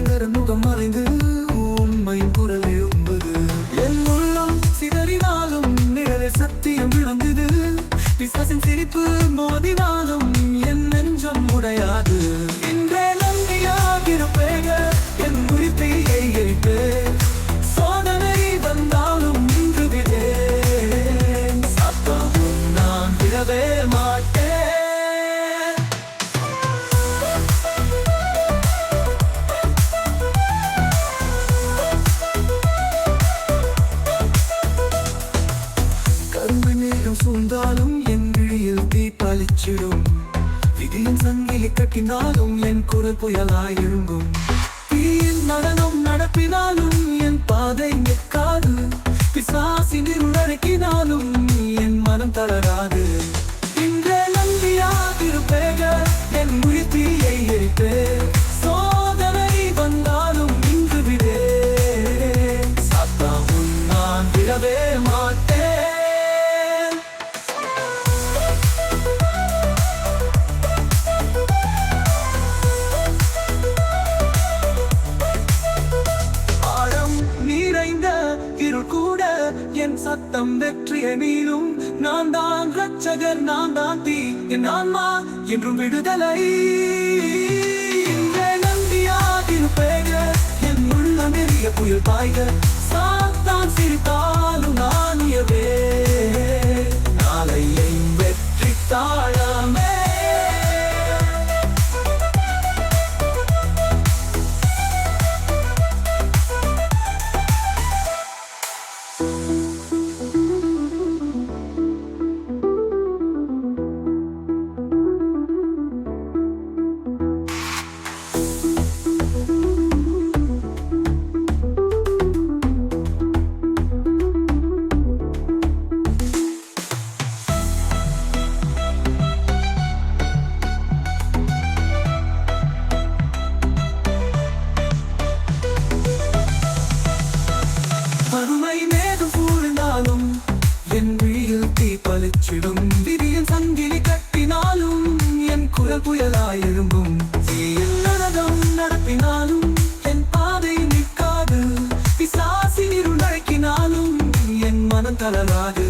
மனிதர் முகம் மறைந்து உண்மையின் குரல் எழும்புது. என் உள்ளம் சிதறினாலும் நிழலில் சத்தியம் விளங்குது. பிசாசின் சிரிப்பு மோதினாலும் என் நெஞ்சம் உடையாது. இன்றே நம்பியாகிருப்பேக என் உயிர்ப்பையை எழுப்பே. சோதனை வந்தாலும் இன்று விடேன். சத்தமும் நான் விடவே மாட்டேன். கருமை மேகம் சூழ்ந்தாலும் என் விழியில் தீ பளிச்சிடும். விதியின் சங்கிலி கட்டினாலும் என் குரல் புயலாய் எழும்பும். தீயின் நடனம் நடப்பினாலும் என் பாதை நிற்காது. பிசாசின் இருளடக்கினாலும் என் மனம் தளராது. இன்றே நம்பியாகிருப்பேக என் உயிர்த்தீயை எரிப்பே. சோதனை வந்தாலும் இன்று விடேன். சாத்தாவும் நான் விடவே மாட்டேன். இருள் கூட என் சத்தம் வெற்றியை மீளும். நான் தான் ரட்சகர், நான் தான் தீ, என் ஆன்மா என்றும் விடுதலை. இன்றே நம்பியாகிருப்பேக என் உள்ளம் எரிய புயல் பாய்க. சாத்தான் சிரித்தாலும் நான் உயர்வே. நாளையை வெற்றி தாழமே. அருமை மேகம் சூழ்ந்தாலும் என் விழியில் தீ பளிச்சிடும். விதியின் சங்கிலி கட்டினாலும் என் குரல் புயலாய் எழும்பும். தீயில் நடனம் நடப்பினாலும் என் பாதை நிற்காது. பிசாசின் இருள் அழைக்கினாலும் என் மனம் தளராது.